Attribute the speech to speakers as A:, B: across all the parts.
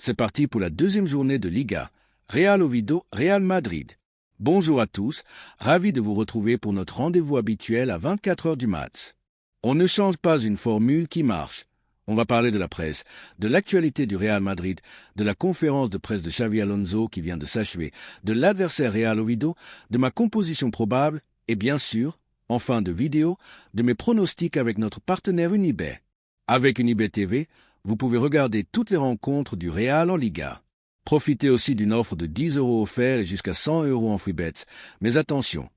A: C'est parti pour la deuxième journée de Liga. Real Oviedo, Real Madrid. Bonjour à tous, ravi de vous retrouver pour notre rendez-vous habituel à 24 heures du mat. On ne change pas une formule qui marche. On va parler de la presse, de l'actualité du Real Madrid, de la conférence de presse de Xavi Alonso qui vient de s'achever, de l'adversaire Real Oviedo, de ma composition probable et bien sûr, en fin de vidéo, de mes pronostics avec notre partenaire Unibet. Avec Unibet TV, vous pouvez regarder toutes les rencontres du Real en Liga. Profitez aussi d'une offre de 10 € offerts et jusqu'à 100 € en free bets. Mais attention,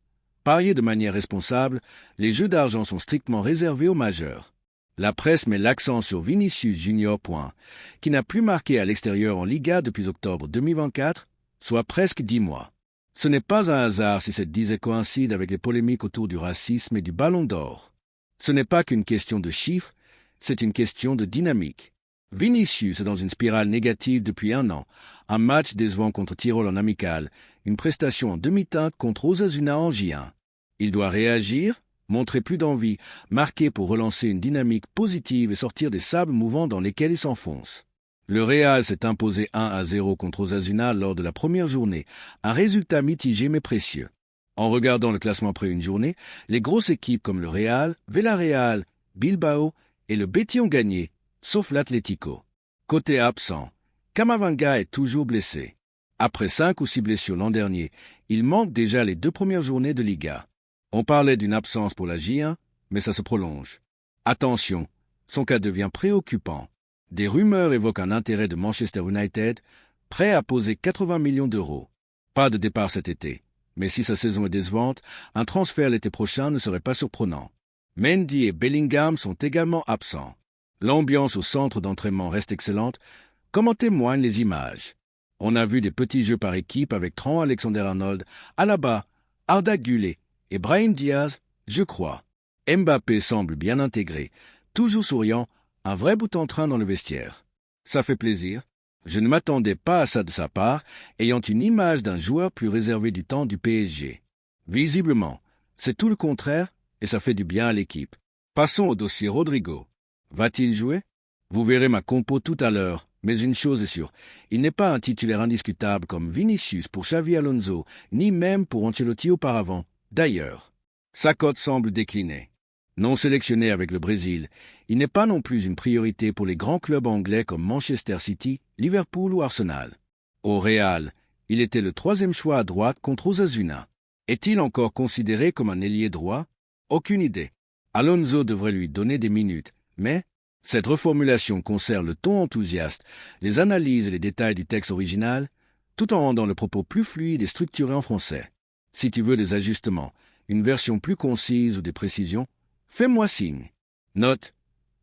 A: pariez de manière responsable, les jeux d'argent sont strictement réservés aux majeurs. La presse met l'accent sur Vinicius Junior, qui n'a plus marqué à l'extérieur en Liga depuis octobre 2024, soit presque 10 mois. Ce n'est pas un hasard si cette disette coïncide avec les polémiques autour du racisme et du ballon d'or. Ce n'est pas qu'une question de chiffres, c'est une question de dynamique. Vinicius est dans une spirale négative depuis un an. Un match décevant contre Tyrol en amical, une prestation en demi-teinte contre Osasuna en J1. Il doit réagir, montrer plus d'envie, marquer pour relancer une dynamique positive et sortir des sables mouvants dans lesquels il s'enfonce. Le Real s'est imposé 1-0 contre Osasuna lors de la première journée, un résultat mitigé mais précieux. En regardant le classement après une journée, les grosses équipes comme le Real, Villarreal, Bilbao et le Betis ont gagné, sauf l'Atlético. Côté absent, Camavinga est toujours blessé. Après 5 ou 6 blessures l'an dernier, il manque déjà les 2 premières journées de Liga. On parlait d'une absence pour la J1, mais ça se prolonge. Attention, son cas devient préoccupant. Des rumeurs évoquent un intérêt de Manchester United, prêt à poser 80 millions d'euros. Pas de départ cet été, mais si sa saison est décevante, un transfert l'été prochain ne serait pas surprenant. Mendy et Bellingham sont également absents. L'ambiance au centre d'entraînement reste excellente, comme en témoignent les images. On a vu des petits jeux par équipe avec Trent Alexander-Arnold, Alaba, Arda Güler et Brahim Diaz, je crois. Mbappé semble bien intégré, toujours souriant, un vrai bout en train dans le vestiaire. Ça fait plaisir. Je ne m'attendais pas à ça de sa part, ayant une image d'un joueur plus réservé du temps du PSG. Visiblement, c'est tout le contraire et ça fait du bien à l'équipe. Passons au dossier Rodrigo. Va-t-il jouer? Vous verrez ma compo tout à l'heure, mais une chose est sûre, il n'est pas un titulaire indiscutable comme Vinicius pour Xavi Alonso, ni même pour Ancelotti auparavant. D'ailleurs, sa cote semble décliner. Non sélectionné avec le Brésil, il n'est pas non plus une priorité pour les grands clubs anglais comme Manchester City, Liverpool ou Arsenal. Au Real, il était le 3e choix à droite contre Osasuna. Est-il encore considéré comme un ailier droit? Aucune idée. Alonso devrait lui donner des minutes, mais cette reformulation conserve le ton enthousiaste, les analyses et les détails du texte original, tout en rendant le propos plus fluide et structuré en français. Si tu veux des ajustements, une version plus concise ou des précisions, fais-moi signe. Note,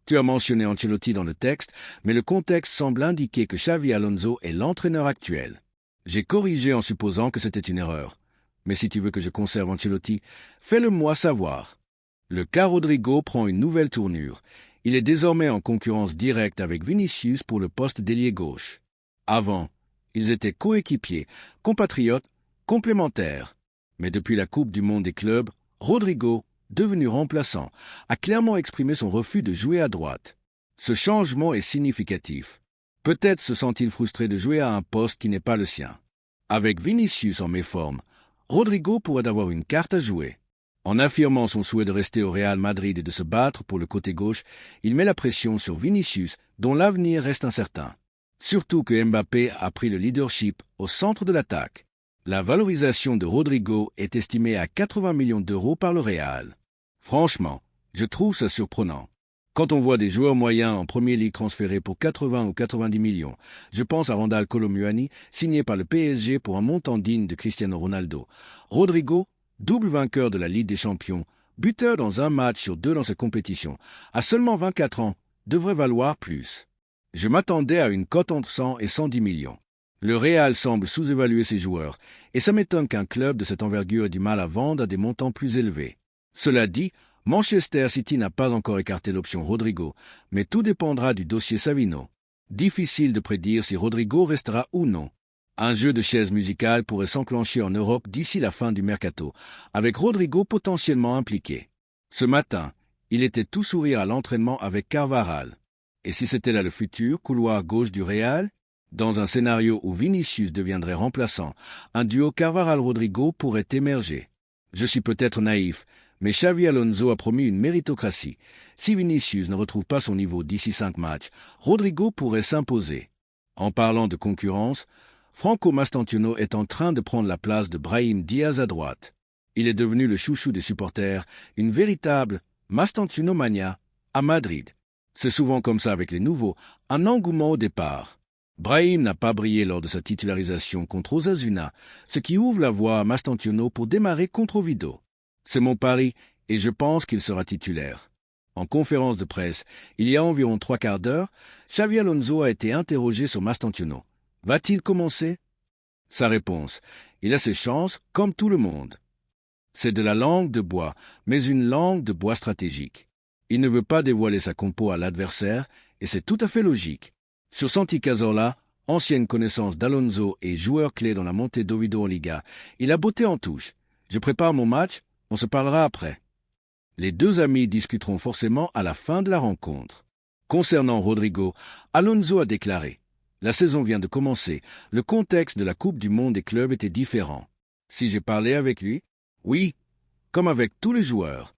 A: tu as mentionné Ancelotti dans le texte, mais le contexte semble indiquer que Xavi Alonso est l'entraîneur actuel. J'ai corrigé en supposant que c'était une erreur. Mais si tu veux que je conserve Ancelotti, fais-le-moi savoir. Le cas Rodrigo prend une nouvelle tournure. Il est désormais en concurrence directe avec Vinicius pour le poste d'ailier gauche. Avant, ils étaient coéquipiers, compatriotes, complémentaires. Mais depuis la Coupe du Monde des clubs, Rodrigo, devenu remplaçant, a clairement exprimé son refus de jouer à droite. Ce changement est significatif. Peut-être se sent-il frustré de jouer à un poste qui n'est pas le sien. Avec Vinicius en méforme, Rodrigo pourrait avoir une carte à jouer. En affirmant son souhait de rester au Real Madrid et de se battre pour le côté gauche, il met la pression sur Vinicius, dont l'avenir reste incertain. Surtout que Mbappé a pris le leadership au centre de l'attaque. La valorisation de Rodrigo est estimée à 80 millions d'euros par le Real. Franchement, je trouve ça surprenant. Quand on voit des joueurs moyens en Premier League transférés pour 80 ou 90 millions, je pense à Randal Kolo Muani, signé par le PSG pour un montant digne de Cristiano Ronaldo. Rodrigo, double vainqueur de la Ligue des Champions, buteur dans un match sur 2 dans cette compétition, à seulement 24 ans, devrait valoir plus. Je m'attendais à une cote entre 100 et 110 millions. Le Real semble sous-évaluer ses joueurs, et ça m'étonne qu'un club de cette envergure ait du mal à vendre à des montants plus élevés. Cela dit, Manchester City n'a pas encore écarté l'option Rodrigo, mais tout dépendra du dossier Savino. Difficile de prédire si Rodrigo restera ou non. Un jeu de chaises musicales pourrait s'enclencher en Europe d'ici la fin du mercato, avec Rodrigo potentiellement impliqué. Ce matin, il était tout sourire à l'entraînement avec Carvajal. Et si c'était là le futur couloir gauche du Real? Dans un scénario où Vinicius deviendrait remplaçant, un duo Carvajal-Rodrigo pourrait émerger. Je suis peut-être naïf, mais Xavi Alonso a promis une méritocratie. Si Vinicius ne retrouve pas son niveau d'ici 5 matchs, Rodrigo pourrait s'imposer. En parlant de concurrence, Franco Mastantuono est en train de prendre la place de Brahim Diaz à droite. Il est devenu le chouchou des supporters, une véritable Mastantuono-mania à Madrid. C'est souvent comme ça avec les nouveaux, un engouement au départ. Brahim n'a pas brillé lors de sa titularisation contre Osasuna, ce qui ouvre la voie à Mastantuono pour démarrer contre Oviedo. C'est mon pari et je pense qu'il sera titulaire. En conférence de presse, il y a environ 3/4 d'heure, Xavi Alonso a été interrogé sur Mastantuono. Va-t-il commencer? Sa réponse: il a ses chances comme tout le monde. C'est de la langue de bois, mais une langue de bois stratégique. Il ne veut pas dévoiler sa compo à l'adversaire et c'est tout à fait logique. Sur Santi Cazorla, ancienne connaissance d'Alonso et joueur clé dans la montée d'Oviedo en Liga, il a botté en touche. Je prépare mon match, on se parlera après. Les deux amis discuteront forcément à la fin de la rencontre. Concernant Rodrigo, Alonso a déclaré: la saison vient de commencer, le contexte de la Coupe du Monde des clubs était différent. Si j'ai parlé avec lui? Oui, comme avec tous les joueurs.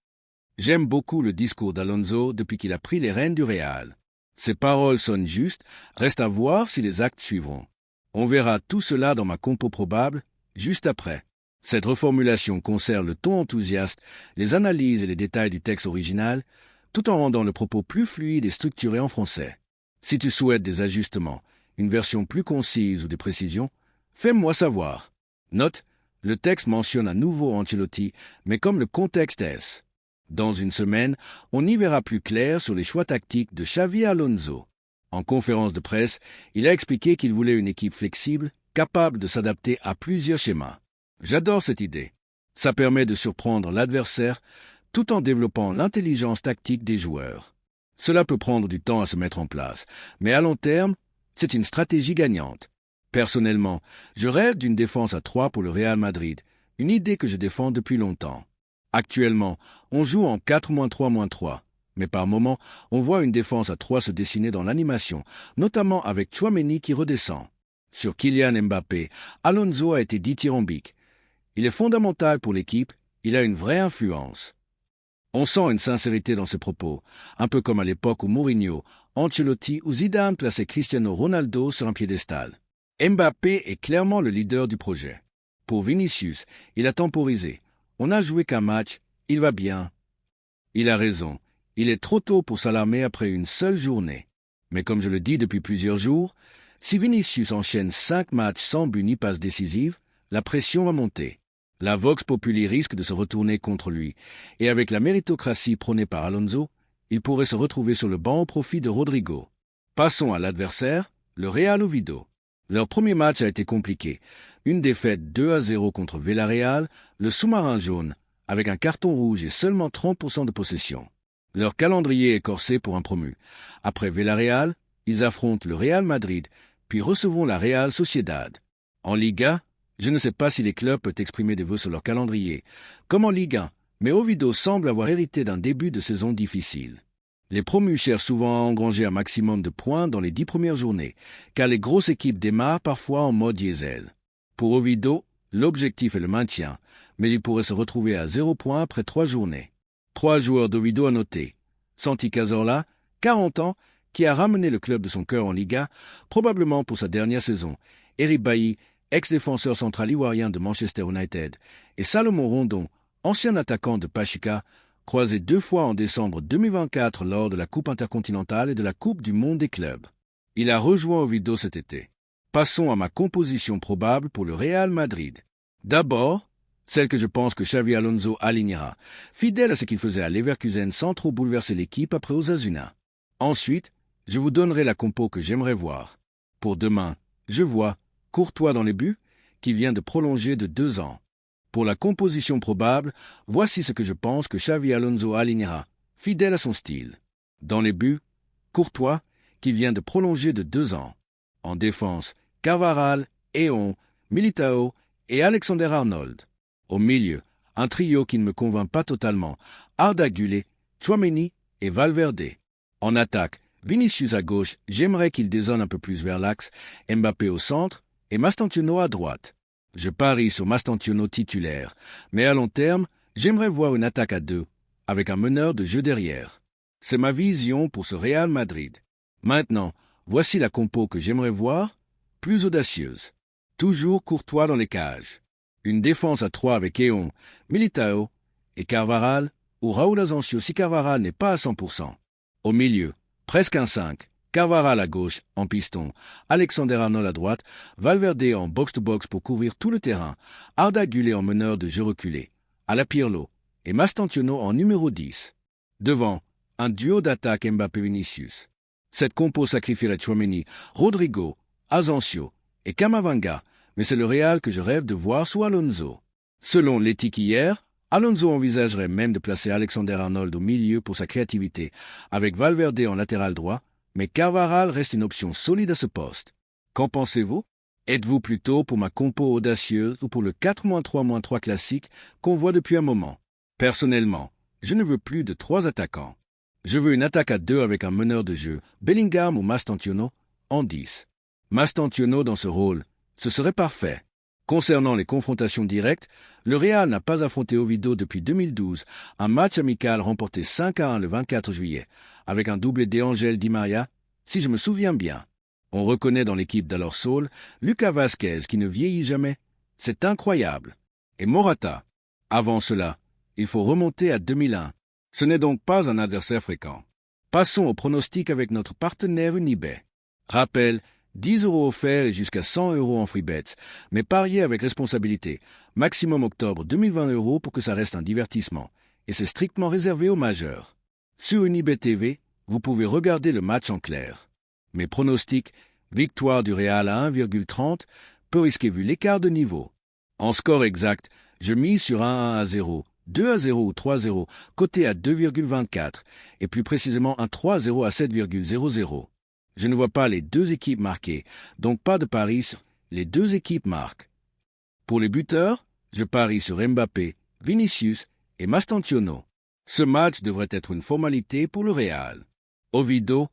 A: J'aime beaucoup le discours d'Alonso depuis qu'il a pris les rênes du Real. Ses paroles sonnent justes, reste à voir si les actes suivront. On verra tout cela dans ma compo probable, juste après. Cette reformulation conserve le ton enthousiaste, les analyses et les détails du texte original, tout en rendant le propos plus fluide et structuré en français. Si tu souhaites des ajustements, une version plus concise ou des précisions, fais-moi savoir. Note, le texte mentionne à nouveau Ancelotti, mais comme le contexte est. Dans une semaine, on y verra plus clair sur les choix tactiques de Xavi Alonso. En conférence de presse, il a expliqué qu'il voulait une équipe flexible, capable de s'adapter à plusieurs schémas. J'adore cette idée. Ça permet de surprendre l'adversaire tout en développant l'intelligence tactique des joueurs. Cela peut prendre du temps à se mettre en place, mais à long terme, c'est une stratégie gagnante. Personnellement, je rêve d'une défense à 3 pour le Real Madrid, une idée que je défends depuis longtemps. Actuellement, on joue en 4-3-3, mais par moments, on voit une défense à 3 se dessiner dans l'animation, notamment avec Tchouaméni qui redescend. Sur Kylian Mbappé, Alonso a été dithyrambique. Il est fondamental pour l'équipe, il a une vraie influence. On sent une sincérité dans ses propos, un peu comme à l'époque où Mourinho, Ancelotti ou Zidane plaçaient Cristiano Ronaldo sur un piédestal. Mbappé est clairement le leader du projet. Pour Vinicius, il a temporisé. On n'a joué qu'un match, il va bien. Il a raison, il est trop tôt pour s'alarmer après une seule journée. Mais comme je le dis depuis plusieurs jours, si Vinicius enchaîne 5 matchs sans but ni passe décisive, la pression va monter. La Vox Populi risque de se retourner contre lui, et avec la méritocratie prônée par Alonso, il pourrait se retrouver sur le banc au profit de Rodrigo. Passons à l'adversaire, le Real Oviedo. Leur premier match a été compliqué. Une défaite 2-0 contre Villarreal, le sous-marin jaune, avec un carton rouge et seulement 30% de possession. Leur calendrier est corsé pour un promu. Après Villarreal, ils affrontent le Real Madrid, puis recevront la Real Sociedad. En Liga, je ne sais pas si les clubs peuvent exprimer des vœux sur leur calendrier, comme en Ligue 1, mais Oviedo semble avoir hérité d'un début de saison difficile. Les promus cherchent souvent à engranger un maximum de points dans les 10 premières journées, car les grosses équipes démarrent parfois en mode diesel. Pour Oviedo, l'objectif est le maintien, mais il pourrait se retrouver à 0 points après 3 journées. 3 joueurs d'Oviedo à noter. Santi Cazorla, 40 ans, qui a ramené le club de son cœur en Liga, probablement pour sa dernière saison. Eric Bailly, ex-défenseur central ivoirien de Manchester United, et Salomon Rondon, ancien attaquant de Pachuca, croisé 2 fois en décembre 2024 lors de la Coupe intercontinentale et de la Coupe du Monde des clubs. Il a rejoint Oviedo cet été. Passons à ma composition probable pour le Real Madrid. D'abord, celle que je pense que Xavi Alonso alignera, fidèle à ce qu'il faisait à Leverkusen sans trop bouleverser l'équipe après Osasuna. Ensuite, je vous donnerai la compo que j'aimerais voir. Pour demain, je vois Courtois dans les buts, qui vient de prolonger de 2 ans. Pour la composition probable, voici ce que je pense que Xavi Alonso alignera, fidèle à son style. Dans les buts, Courtois, qui vient de prolonger de 2 ans. En défense, Carvajal, Eon, Militao et Alexander-Arnold. Au milieu, un trio qui ne me convainc pas totalement, Arda Güler, Tchouaméni et Valverde. En attaque, Vinicius à gauche, j'aimerais qu'il dézone un peu plus vers l'axe, Mbappé au centre et Mastantuono à droite. Je parie sur Mastantuono titulaire, mais à long terme, j'aimerais voir une attaque à deux, avec un meneur de jeu derrière. C'est ma vision pour ce Real Madrid. Maintenant, voici la compo que j'aimerais voir, plus audacieuse. Toujours Courtois dans les cages. Une défense à 3 avec Eon, Militao et Carvajal, ou Raúl Asensio si Carvajal n'est pas à 100%. Au milieu, presque un 5, Carvajal à gauche, en piston, Alexander-Arnold à droite, Valverde en box-to-box pour couvrir tout le terrain, Arda Güler en meneur de jeu reculé, à la Pirlo, et Mastantuono en numéro 10. Devant, un duo d'attaque Mbappé-Vinicius. Cette compo sacrifierait Tchouaméni, Rodrigo, Asensio et Camavinga, mais c'est le Real que je rêve de voir sous Alonso. Selon l'éthique hier, Alonso envisagerait même de placer Alexander-Arnold au milieu pour sa créativité, avec Valverde en latéral droit, mais Carvajal reste une option solide à ce poste. Qu'en pensez-vous? Êtes-vous plutôt pour ma compo audacieuse ou pour le 4-3-3 classique qu'on voit depuis un moment? Personnellement, je ne veux plus de 3 attaquants. Je veux une attaque à 2 avec un meneur de jeu, Bellingham ou Mastantuono, en 10. Mastantuono dans ce rôle, ce serait parfait. Concernant les confrontations directes, le Real n'a pas affronté Oviedo depuis 2012, un match amical remporté 5-1 le 24 juillet, avec un doublé d'Angel Di Maria, si je me souviens bien. On reconnaît dans l'équipe d'Alor Saul Lucas Vázquez qui ne vieillit jamais. C'est incroyable. Et Morata. Avant cela, il faut remonter à 2001. Ce n'est donc pas un adversaire fréquent. Passons au pronostic avec notre partenaire Unibet. Rappel, 10 € offerts et jusqu'à 100 € en free bets, mais pariez avec responsabilité. Maximum octobre 2020 € pour que ça reste un divertissement. Et c'est strictement réservé aux majeurs. Sur Unibet TV, vous pouvez regarder le match en clair. Mes pronostics, victoire du Real à 1,30, peu risqué vu l'écart de niveau. En score exact, je mise sur un 1-0, 2-0 ou 3-0, coté à 2,24, et plus précisément un 3-0 à 7,00. Je ne vois pas les deux équipes marquer, donc pas de pari sur les deux équipes marquent. Pour les buteurs, je parie sur Mbappé, Vinicius et Mastantuono. Ce match devrait être une formalité pour le Real. Oviedo,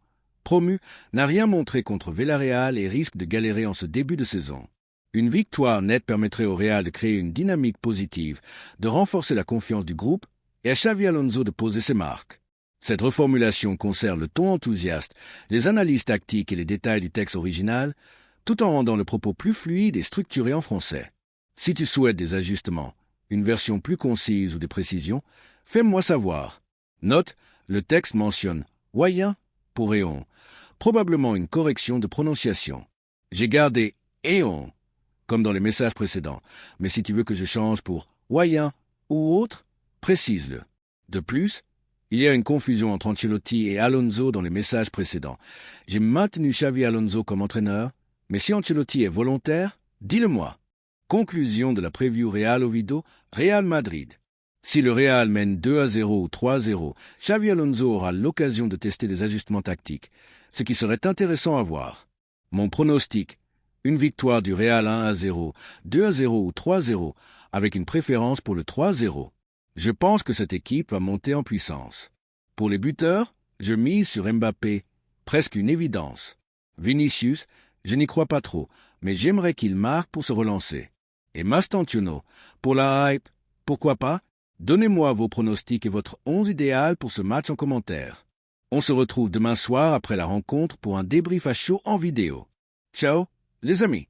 A: promu, n'a rien montré contre Villarreal et risque de galérer en ce début de saison. Une victoire nette permettrait au Real de créer une dynamique positive, de renforcer la confiance du groupe et à Xavi Alonso de poser ses marques. Cette reformulation conserve le ton enthousiaste, les analyses tactiques et les détails du texte original, tout en rendant le propos plus fluide et structuré en français. Si tu souhaites des ajustements, une version plus concise ou des précisions, fais-moi savoir. Note, le texte mentionne « Wayan » pour Eon, probablement une correction de prononciation. J'ai gardé « Eon » comme dans les messages précédents, mais si tu veux que je change pour « Wayan » ou autre, précise-le. De plus, il y a une confusion entre Ancelotti et Alonso dans les messages précédents. J'ai maintenu Xavi Alonso comme entraîneur, mais si Ancelotti est volontaire, dis-le-moi. Conclusion de la preview Real Oviedo, Real Madrid. Si le Real mène 2-0 ou 3-0, Xavi Alonso aura l'occasion de tester des ajustements tactiques, ce qui serait intéressant à voir. Mon pronostic, une victoire du Real 1-0, 2-0 ou 3-0, avec une préférence pour le 3-0. Je pense que cette équipe va monter en puissance. Pour les buteurs, je mise sur Mbappé, presque une évidence. Vinicius, je n'y crois pas trop, mais j'aimerais qu'il marque pour se relancer. Et Mastantuono, pour la hype, pourquoi pas? Donnez-moi vos pronostics et votre 11 idéal pour ce match en commentaire. On se retrouve demain soir après la rencontre pour un débrief à chaud en vidéo. Ciao, les amis!